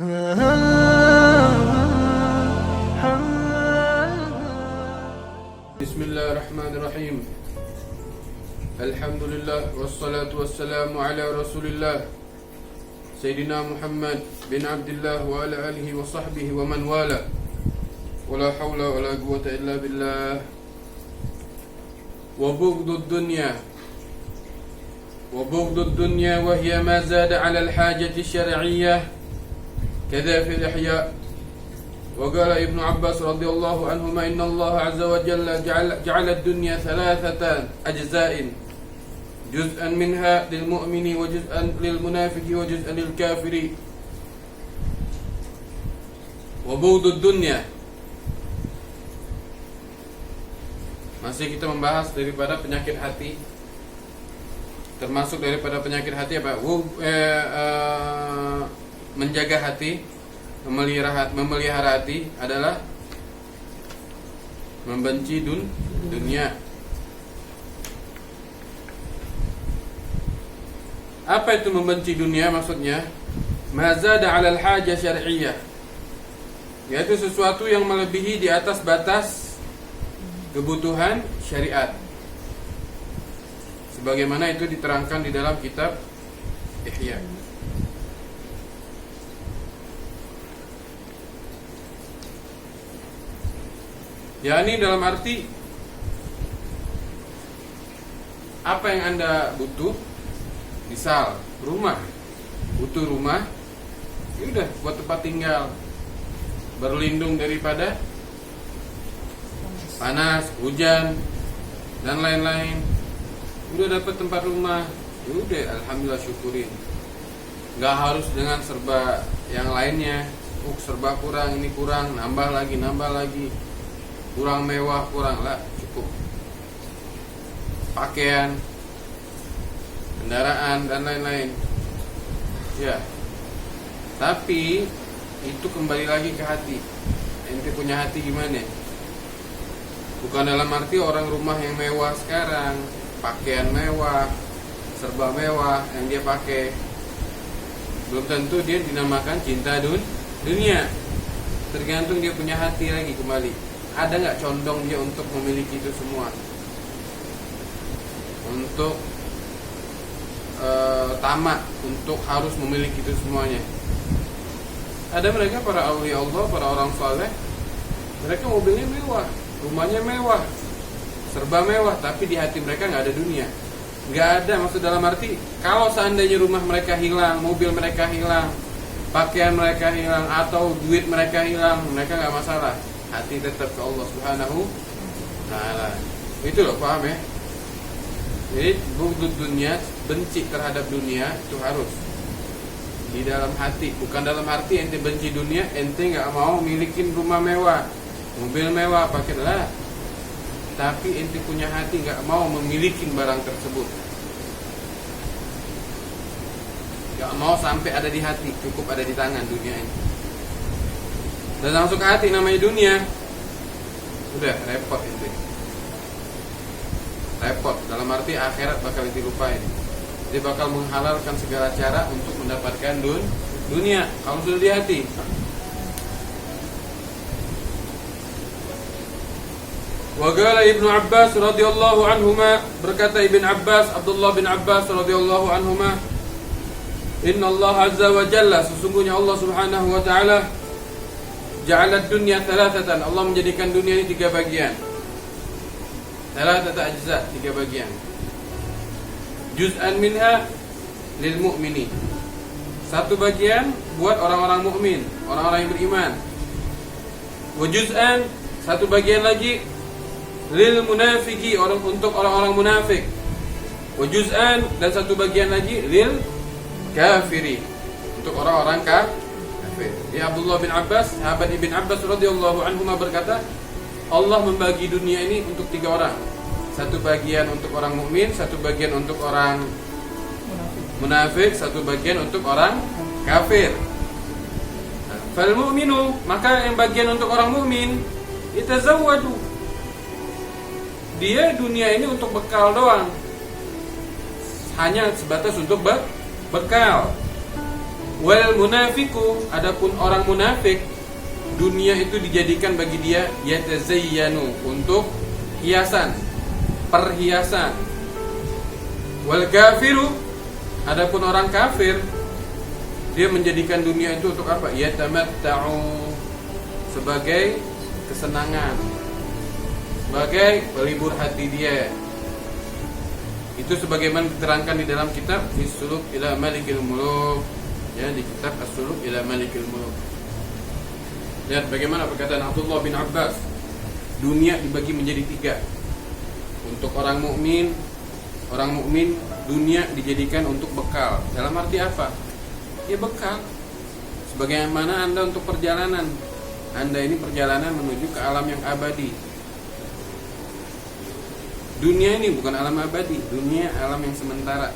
Bismillahirrahmanirrahim. Alhamdulillah wassalatu wassalamu ala Rasulillah Sayyidina Muhammad bin Abdullah wa ala alihi wa sahbihi wa man wala. Wala hawla wala quwwata illa billah. Wa bughdud dunya wa hiya ma zada ala al-hajati syar'iyyah كذا في الإحياء. وقال ابن عباس رضي الله عنهما إن الله عز وجل جعل الدنيا ثلاثة أجزاء جزءا منها للمؤمن وجزءا للمنافق وجزءا للكافر. وبغض الدنيا, masih kita membahas daripada penyakit hati. Termasuk daripada penyakit hati apa? Menjaga hati, memelihara hati adalah membenci dunia. Apa itu membenci dunia maksudnya? Mazada 'alal hajah syar'iyyah, yaitu sesuatu yang melebihi di atas batas kebutuhan syariat, sebagaimana itu diterangkan di dalam kitab Ihya. yakni dalam arti apa yang Anda butuh, misal rumah, butuh rumah, ya udah buat tempat tinggal, berlindung daripada panas, hujan dan lain-lain. Udah dapat tempat rumah, ya udah alhamdulillah syukurin. Nggak harus dengan serba yang lainnya. Serba kurang, ini kurang, nambah lagi. Kurang mewah, kurang lah, cukup. Pakaian, kendaraan dan lain-lain. Ya. Tapi itu kembali lagi ke hati. Ente punya hati gimana? Bukan dalam arti orang rumah yang mewah sekarang, pakaian mewah, serba mewah yang dia pakai, belum tentu dia dinamakan cinta dunia. Tergantung dia punya hati lagi kembali. Ada nggak condong dia untuk memiliki itu semua, untuk tamak, untuk harus memiliki itu semuanya. Ada mereka para awliya Allah, para orang saleh, mereka mobilnya mewah, rumahnya mewah, serba mewah, tapi di hati mereka nggak ada dunia. Nggak ada, maksud dalam arti kalau seandainya rumah mereka hilang, mobil mereka hilang, pakaian mereka hilang, atau duit mereka hilang, mereka nggak masalah. Hati tetap ke Allah Subhanahu Ta'ala. Itu loh, paham ya? Jadi bughdud dunia, benci terhadap dunia itu harus di dalam hati. Bukan dalam arti ente benci dunia, ente gak mau milikin rumah mewah, mobil mewah, pakai lah. Tapi ente punya hati gak mau memiliki barang tersebut, gak mau sampai ada di hati, cukup ada di tangan dunia ini. Dan langsung ke hati namanya dunia, udah repot itu. Repot dalam arti akhirat bakal dilupain. Dia bakal menghalalkan segala cara untuk mendapatkan dunia kalau sudah di hati. Wa qala Ibnu Abbas radhiyallahu anhuma, berkata Ibn Abbas, Abdullah bin Abbas radhiyallahu anhuma, Inna Allah azza wa jalla, sesungguhnya Allah subhanahu wa ta'ala, ja'alat dunya thalathatan, Allah menjadikan dunia ini 3 bagian. Thalathata ajza, 3 bagian. Juz'an minha lil mu'mini, 1 bagian buat orang-orang mukmin, orang-orang yang beriman. Wa juz'an, 1 bagian lagi lil munafiqi, untuk orang-orang munafik. Wa juz'an, dan 1 bagian lagi lil kafiri, untuk orang-orang kafir. Ya, Abdullah bin Abbas, sahabat Ibn Abbas radhiyallahu anhuma berkata, Allah membagi dunia ini untuk 3 orang. 1 bagian untuk orang mukmin, 1 bagian untuk orang munafik, 1 bagian untuk orang kafir. Fal mu'minu, maka yang bagian untuk orang mukmin, itazawwaju, dia dunia ini untuk bekal doang, hanya sebatas untuk bekal. Wal munafiku, adapun orang munafik, dunia itu dijadikan bagi dia yatazayyanu, untuk hiasan, perhiasan. Wal kafiru, adapun orang kafir, dia menjadikan dunia itu untuk apa? Yatamatta'u, sebagai kesenangan, sebagai pelibur hati dia. Itu sebagaimana diterangkan di dalam kitab As-Suluk ila Malikil Muluk, ya, di kitab As-Suluk ila Malikil Muluk. Lihat bagaimana perkataan Abdullah bin Abbas, dunia dibagi menjadi 3. Untuk orang mukmin dunia dijadikan untuk bekal. Dalam arti apa? Ya bekal. Sebagaimana Anda untuk perjalanan, Anda ini perjalanan menuju ke alam yang abadi. Dunia ini bukan alam abadi, dunia alam yang sementara.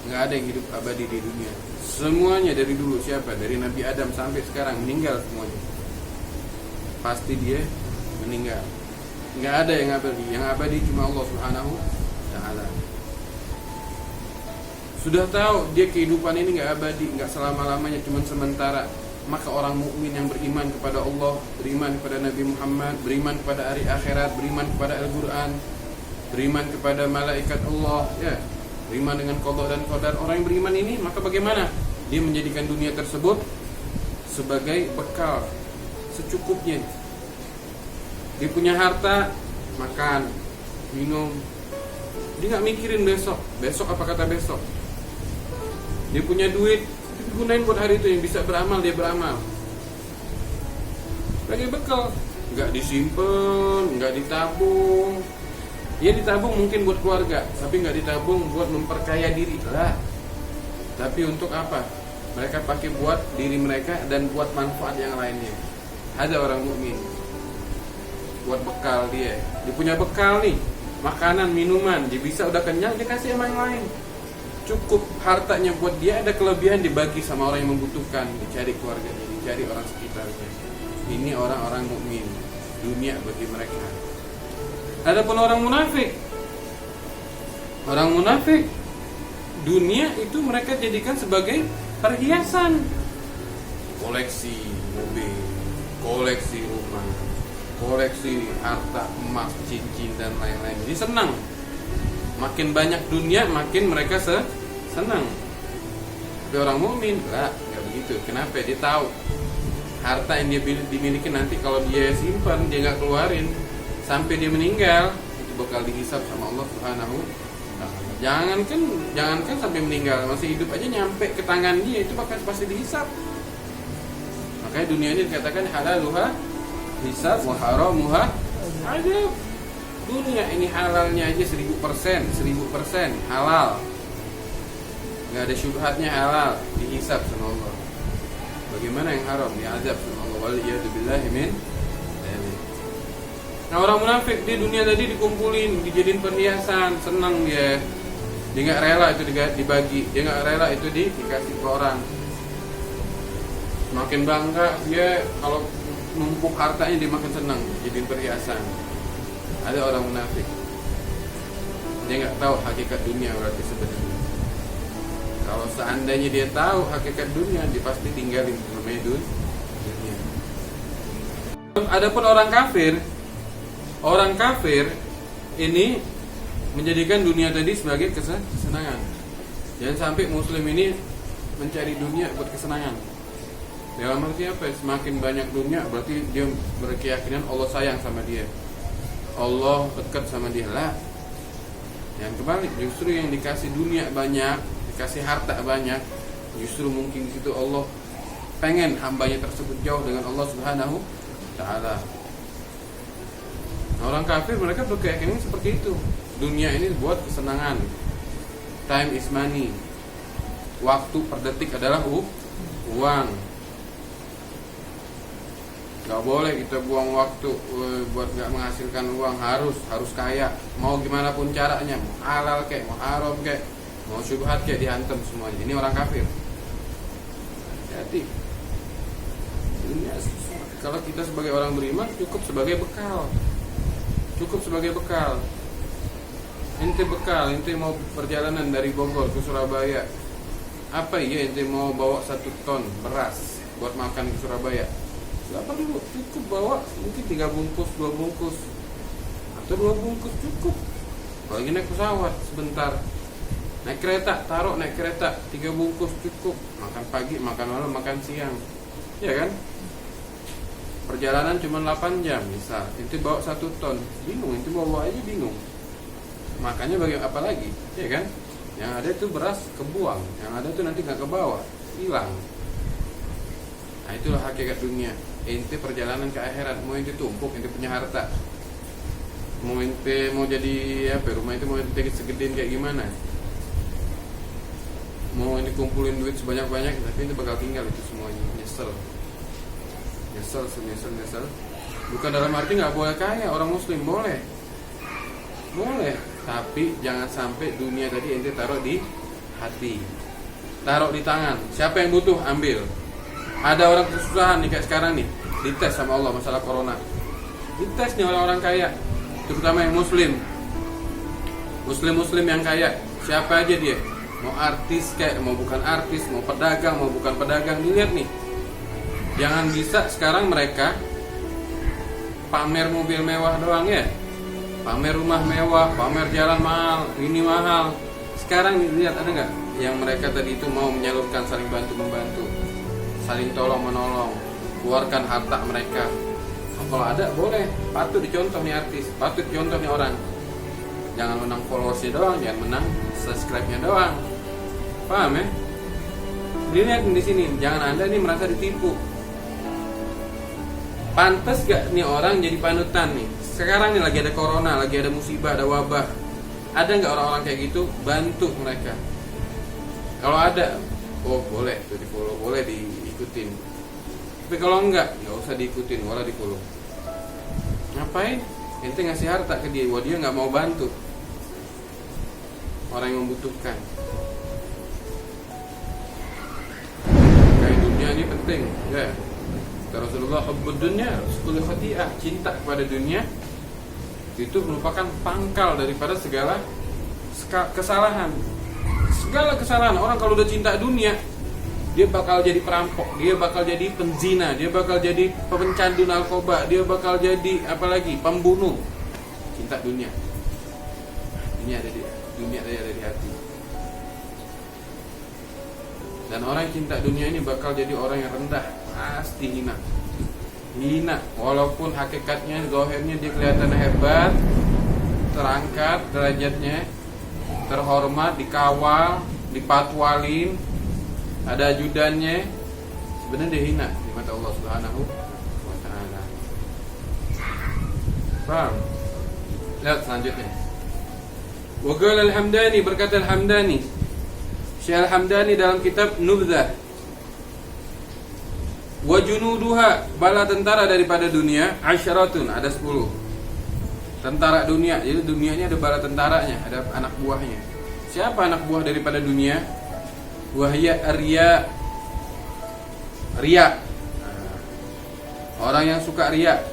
Nggak ada yang hidup abadi di dunia. Semuanya dari dulu, siapa? Dari Nabi Adam sampai sekarang meninggal semuanya. Pasti dia meninggal. Nggak ada yang abadi. Yang abadi cuma Allah Subhanahu wa Ta'ala. Sudah tahu dia kehidupan ini nggak abadi, nggak selama-lamanya, cuma sementara. Maka orang mukmin yang beriman kepada Allah, beriman kepada Nabi Muhammad, beriman kepada hari akhirat, beriman kepada Al-Quran, beriman kepada malaikat Allah, ya, beriman dengan qada dan qadar. Orang yang beriman ini, maka bagaimana? Dia menjadikan dunia tersebut sebagai bekal secukupnya. Dia punya harta, makan, minum. Dia nggak mikirin besok apa kata besok. Dia punya duit, digunain buat hari itu. Yang bisa beramal, dia beramal sebagai bekal. Nggak disimpan, nggak ditabung. Ya ditabung mungkin buat keluarga, tapi nggak ditabung buat memperkaya diri lah. Tapi untuk apa? Mereka pakai buat diri mereka dan buat manfaat yang lainnya. Ada orang mukmin buat bekal dia. Dia punya bekal nih, makanan, minuman. Dia bisa udah kenyang, dia kasih sama yang lain. Cukup hartanya buat dia, ada kelebihan dibagi sama orang yang membutuhkan, dicari keluarganya, dicari orang sekitarnya. Ini orang-orang mukmin. Dunia bagi mereka. Adapun orang munafik, dunia itu mereka jadikan sebagai perhiasan. Koleksi mobil, koleksi rumah, koleksi harta emas, cincin dan lain-lain. Jadi senang. Makin banyak dunia, makin mereka senang. Tapi orang mukmin enggak begitu. Kenapa? Dia tahu harta yang dia dimiliki nanti kalau dia simpan, dia enggak keluarin sampai dia meninggal, itu bakal dihisab sama Allah Subhanahu wa Ta'ala. Jangankan sampai meninggal, masih hidup aja nyampe ke tangan dia, itu bakal pasti dihisab. Makanya dunia ini dikatakan halaluha hisab wa haramuha adab. Dunia ini halalnya aja 1000% halal. Nggak ada syubhatnya, halal, dihisab sama Allah. Bagaimana yang haram? Diazab sama Allah. Waliyadzubillahi min. Nah orang munafik di dunia tadi dikumpulin, dijadiin perhiasan, senang dia. Dia nggak rela itu dibagi, dia nggak rela itu dikasih ke orang. Semakin bangga dia kalau numpuk hartanya, dia makin senang jadiin perhiasan. Ada orang munafik, dia nggak tahu hakikat dunia berarti sebenarnya. Kalau seandainya dia tahu hakikat dunia, dia pasti tinggalin namanya dunia. Adapun orang kafir ini menjadikan dunia tadi sebagai kesenangan. Jangan sampai muslim ini mencari dunia buat kesenangan. Dalam arti apa? Semakin banyak dunia berarti dia berkeyakinan Allah sayang sama dia, Allah dekat sama dia lah. Yang kebalik, justru yang dikasih dunia banyak, dikasih harta banyak, justru mungkin di situ Allah pengen hambanya tersebut jauh dengan Allah Subhanahu wa Ta'ala. Nah, orang kafir mereka berkeyakinan seperti itu. Dunia ini buat kesenangan. Time is money. Waktu per detik adalah uang. Gak boleh kita buang waktu buat gak menghasilkan uang. Harus kaya. Mau gimana pun caranya, mau halal kayak, mau haram kayak, mau syubhat kayak, dihantam semuanya. Ini orang kafir. Jadi dunia, kalau kita sebagai orang beriman cukup sebagai bekal. Ente bekal, ente mau perjalanan dari Bogor ke Surabaya, Apa iya ente mau bawa 1 ton beras buat makan di Surabaya? Gak perlu, cukup bawa mungkin 3 bungkus, 2 bungkus, atau 2 bungkus cukup. Apalagi naik pesawat sebentar, naik kereta, taruh naik kereta 3 bungkus cukup. Makan pagi, makan malam, makan siang, ya kan? Perjalanan cuma 8 jam misal, ente bawa 1 ton, bingung, ente bawa aja bingung. Makanya bagi apa lagi, ya kan? Yang ada itu beras kebuang, yang ada itu nanti gak kebawa, hilang. Nah itulah hakikat dunia. Ente perjalanan ke akhirat, mau ente tumpuk, ente punya harta, mau ente mau jadi apa, rumah itu mau ente segedein kayak gimana, mau ente kumpulin duit sebanyak-banyak, tapi ente bakal tinggal itu semuanya. Nyesel. Bukan dalam arti nggak boleh kaya, orang muslim boleh, tapi jangan sampai dunia tadi ente taruh di hati, taruh di tangan. Siapa yang butuh ambil. Ada orang kesusahan nih kayak sekarang nih, dites sama Allah masalah corona. Dites nih orang-orang kaya, terutama yang muslim yang kaya. Siapa aja dia, mau artis kayak mau bukan artis, mau pedagang mau bukan pedagang, dilihat nih. Jangan bisa sekarang mereka pamer mobil mewah doang ya, pamer rumah mewah, pamer jalan mahal, ini mahal. Sekarang lihat ada nggak yang mereka tadi itu mau menyalurkan, saling bantu-membantu, saling tolong-menolong, keluarkan harta mereka. Kalau ada boleh, patut dicontoh nih artis, patut dicontoh nih orang. Jangan menang followersnya doang, jangan menang subscribe-nya doang. Paham ya? Dilihat di sini, jangan Anda nih merasa ditipu. Pantas gak nih orang jadi panutan nih? Sekarang nih lagi ada corona, lagi ada musibah, ada wabah. Ada nggak orang-orang kayak gitu? Bantu mereka. Kalau ada, oh boleh tuh di follow, boleh diikutin. Tapi kalau enggak, nggak usah diikutin, wala di follow. Ngapain? Ente ngasih harta ke dia, wah dia nggak mau bantu orang yang membutuhkan. Kayak dunia ini penting, ya. Rasulullah hubbud dunya kullu khati'ah, cinta kepada dunia itu merupakan pangkal daripada segala kesalahan. Segala kesalahan. Orang kalau udah cinta dunia, dia bakal jadi perampok, dia bakal jadi penzina, dia bakal jadi pecandu narkoba, dia bakal jadi apalagi pembunuh. Cinta dunia. Dunia ada di hati. Dan orang yang cinta dunia ini bakal jadi orang yang rendah, pasti hina, walaupun hakikatnya, zahirnya dia kelihatan hebat, terangkat derajatnya, terhormat, dikawal, dipatwalin, ada ajudannya, sebenarnya dia hina di mata Allah Subhanahu wa ta'ala. Paham? Lihat selanjutnya. Wa qala al-Hamdani, berkata al-Hamdani, Syekh al-Hamdani dalam kitab Nubdzah, wa junuduha, bala tentara daripada dunia, asyaratun, ada 10 tentara dunia. Jadi dunia ini ada bala tentaranya, ada anak buahnya. Siapa anak buah daripada dunia? Wahya riya. Orang yang suka riya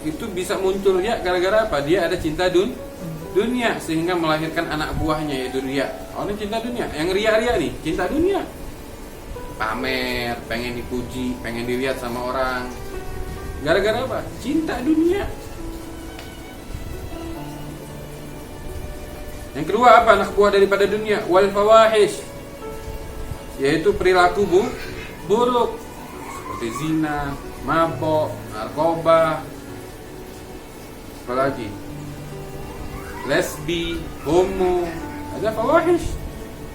itu bisa muncul riya gara-gara apa? Dia ada cinta dunia sehingga melahirkan anak buahnya yaitu riya. Orang cinta dunia, yang riya nih cinta dunia, pamer, pengen dipuji, pengen dilihat sama orang. Gara-gara apa? Cinta dunia. Yang kedua apa? Anak buah daripada dunia, wal fawahish, yaitu perilaku buruk seperti zina, mabok, narkoba, apalagi lesbi, homo, ada fawahish.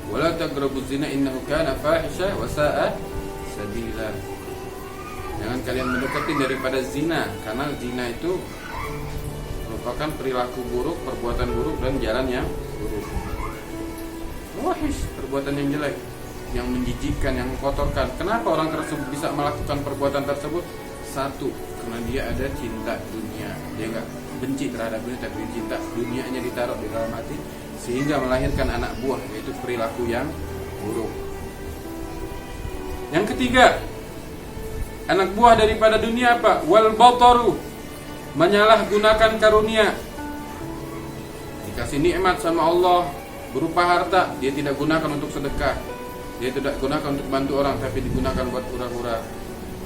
Wala taqrabu zina innahu kana fahisha wa sa'a sabila. Jangan kalian mendekati daripada zina, karena zina itu merupakan perilaku buruk, perbuatan buruk dan jalan yang buruk. Fawahish, perbuatan yang jelek, yang menjijikkan, yang mengkotorkan. Kenapa orang tersebut bisa melakukan perbuatan tersebut? Satu, karena dia ada cinta dunia. Dia enggak benci terhadap dunia, tapi cinta dunianya ditaruh di dalam hati sehingga melahirkan anak buah, yaitu perilaku yang buruk. Yang ketiga, anak buah daripada dunia apa? Wal bataru, menyalahgunakan karunia. Dikasih nikmat sama Allah berupa harta, dia tidak gunakan untuk sedekah. Dia tidak gunakan untuk bantu orang, tapi digunakan buat hura-hura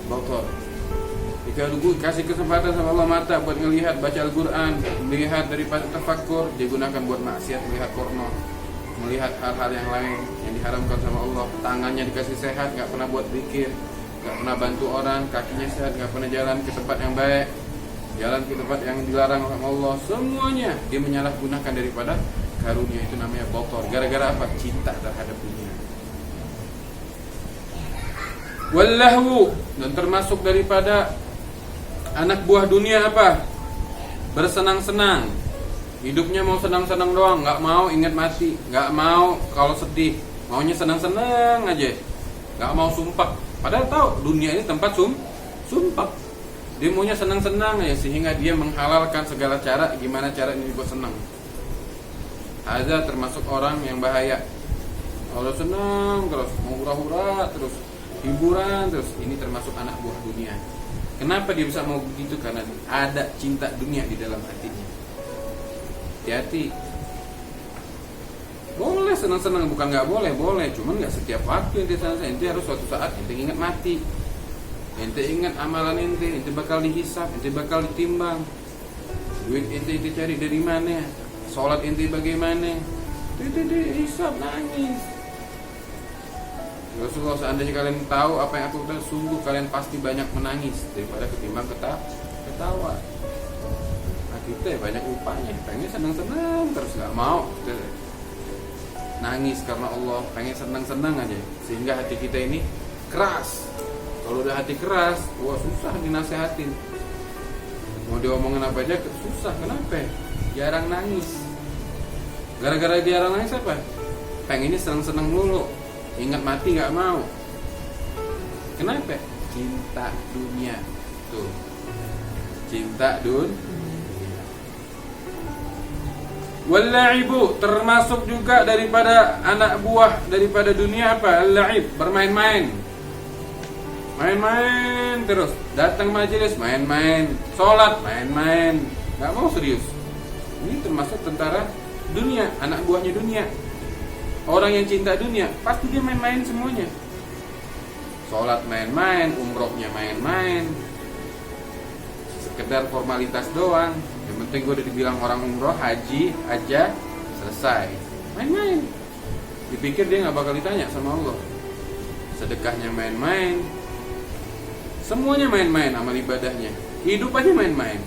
kotor. Jika lu kasih kesempatan sama Allah mata buat ngelihat baca Al-Quran, melihat daripada tafakkur, dia gunakan buat maksiat, melihat porno, melihat hal-hal yang lain yang diharamkan sama Allah. Tangannya dikasih sehat, gak pernah buat zikir, gak pernah bantu orang. Kakinya sehat, gak pernah jalan ke tempat yang baik, jalan ke tempat yang dilarang sama Allah. Semuanya dia menyalahgunakan daripada karunia. Itu namanya kotor. Gara-gara apa? Cinta terhadap dunia. Wallahu, dan termasuk daripada anak buah dunia apa? Bersenang-senang. Hidupnya mau senang-senang doang, gak mau ingat mati, gak mau kalau sedih, maunya senang-senang aja, gak mau sumpah. Padahal tahu dunia ini tempat sumpah. Dia maunya senang-senang aja, sehingga dia menghalalkan segala cara gimana cara ini buat senang. Ada termasuk orang yang bahaya. Kalau senang terus, mau hura-hura terus, hiburan terus, ini termasuk anak buah dunia. Kenapa dia bisa mau begitu? Karena ada cinta dunia di dalam hatinya. Hati-hati. Boleh senang-senang, bukan nggak boleh, boleh. Cuman nggak setiap waktu ente senang-senang. Ente harus suatu saat ente ingat mati. Ente ingat amalan ente bakal dihisap, ente bakal ditimbang. Duit ente cari dari mana? Sholat ente bagaimana? Ente dihisap, nangis. Rasulullah, seandainya kalian tahu apa yang aku udah, sungguh kalian pasti banyak menangis daripada ketimbang ketawa. Nah kita banyak upanya, pengen senang-senang terus nggak mau nangis karena Allah, pengen senang-senang aja, sehingga hati kita ini keras. Kalau udah hati keras, wah susah dinasehatin. Mau diomongin apa aja susah. Kenapa? Jarang nangis. Gara-gara jarang nangis apa? Pengennya senang-senang dulu. Ingat mati gak mau. Kenapa? Cinta dunia. Tuh, cinta dunia. Wal-la'ibu, termasuk juga daripada anak buah daripada dunia apa? Al-la'ib, bermain-main. Main-main terus. Datang majelis, main-main. Sholat, main-main. Gak mau serius. Ini termasuk tentara dunia, anak buahnya dunia. Orang yang cinta dunia pasti dia main-main semuanya. Sholat main-main, umrohnya main-main, sekedar formalitas doang. Yang penting gue udah dibilang orang umroh, haji aja, selesai. Main-main. Dipikir dia gak bakal ditanya sama Allah. Sedekahnya main-main, semuanya main-main, amal ibadahnya, hidup aja main-main.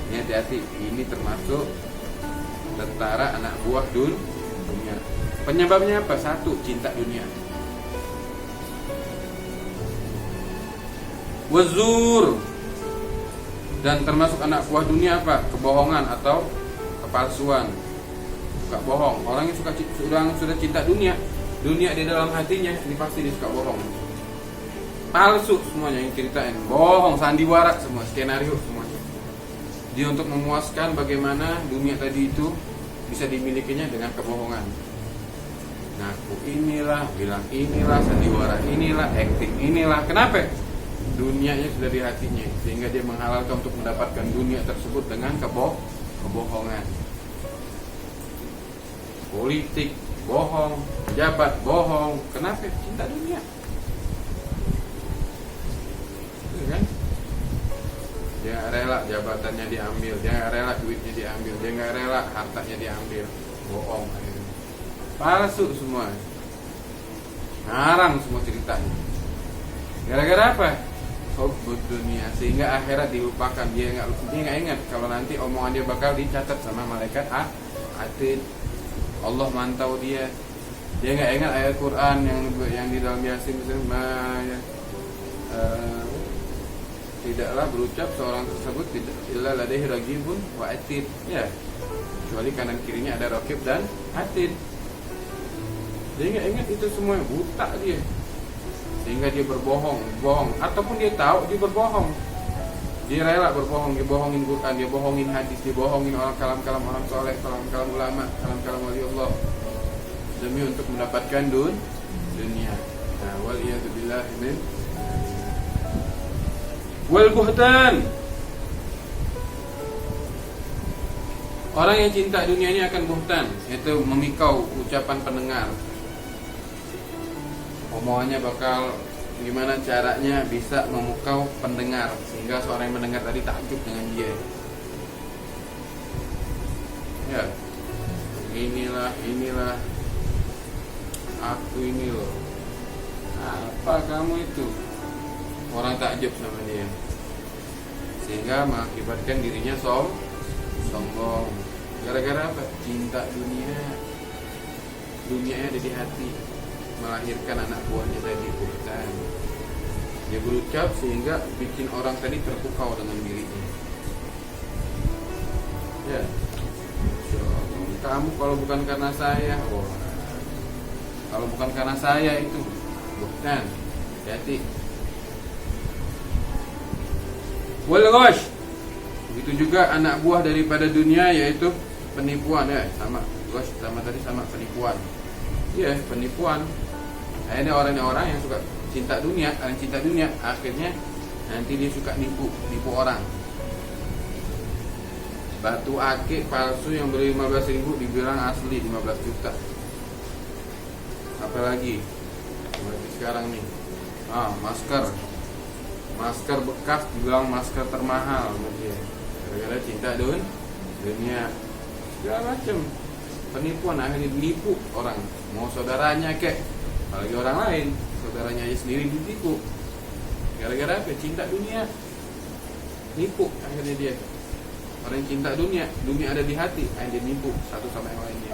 Ini hati-hati, ini termasuk tentara anak buah dunia. Penyebabnya apa? Satu, cinta dunia. Wazur, dan termasuk anak buah dunia apa? Kebohongan atau kepalsuan. Suka bohong. Orang yang sudah cinta dunia di dalam hatinya, ini pasti dia suka bohong. Palsu semuanya yang ceritain, bohong, sandiwara semua, skenario semuanya. Dia untuk memuaskan bagaimana dunia tadi itu bisa dimilikinya dengan kebohongan. Ngaku inilah, bilang inilah, sandiwara inilah, acting inilah. Kenapa? Dunianya sudah di hatinya, sehingga dia menghalalkan untuk mendapatkan dunia tersebut dengan kebohongan. Politik bohong, pejabat bohong. Kenapa? Cinta dunia. Kan? Dia gak rela jabatannya diambil, dia gak rela duitnya diambil, dia gak rela hartanya diambil. Bohong. Palsu semua, ngarang semua ceritanya. Gara-gara apa? Hubbud dunia, sehingga akhirat dilupakan. Dia nggak ingat kalau nanti omongan dia bakal dicatat sama malaikat atid. Allah mantau dia. Dia nggak ingat ayat Quran yang di dalam Yasin misalnya, tidaklah berucap seorang tersebut tidak illa ladaihi raqibun wa atid, ya, kecuali kanan kirinya ada raqib dan atid. Dia nggak ingat itu semua, buta dia, sehingga dia berbohong, ataupun dia tahu dia berbohong, dia rela berbohong, dia bohongin Quran, dia bohongin hadis, dia bohongin orang kalam orang soleh, kalam ulama, kalam wali Allah, demi untuk mendapatkan dunia. Nah, waliyadzubillah min wal buhtan. Orang yang cinta dunia ini akan buhtan, yaitu memikau ucapan pendengar. omongannya bakal gimana caranya bisa memukau pendengar sehingga seorang yang mendengar tadi takjub dengan dia. Ya, inilah aku ini loh. Apa kamu itu? Orang takjub sama dia, sehingga mengakibatkan dirinya sombong. Gara-gara apa? Cinta dunia. Dunianya ada di hati, melahirkan anak buahnya tadi bukan. Dia berucap sehingga bikin orang tadi terpukau dengan dirinya. Ya, kamu kalau bukan karena saya, kalau bukan karena saya itu bukan. Jadi, wal ghash. Begitu juga anak buah daripada dunia yaitu penipuan ya, sama ghash sama tadi sama penipuan. Iya, penipuan. Nah, ini orang-orang yang suka cinta dunia, akhirnya nanti dia suka nipu orang. Batu akik palsu yang beli 15.000 dibilang asli 15 juta. Apalagi seperti sekarang nih. Masker bekas dibilang masker termahal gara-gara cinta dunia. Segala macam penipuan, akhirnya ditipu orang. Mau saudaranya kek, apalagi orang lain, saudaranya aja sendiri ditipu. Gara-gara apa? Cinta dunia. Nipu akhirnya dia. Orang yang cinta dunia ada di hati, akhirnya nipu satu sama yang lainnya.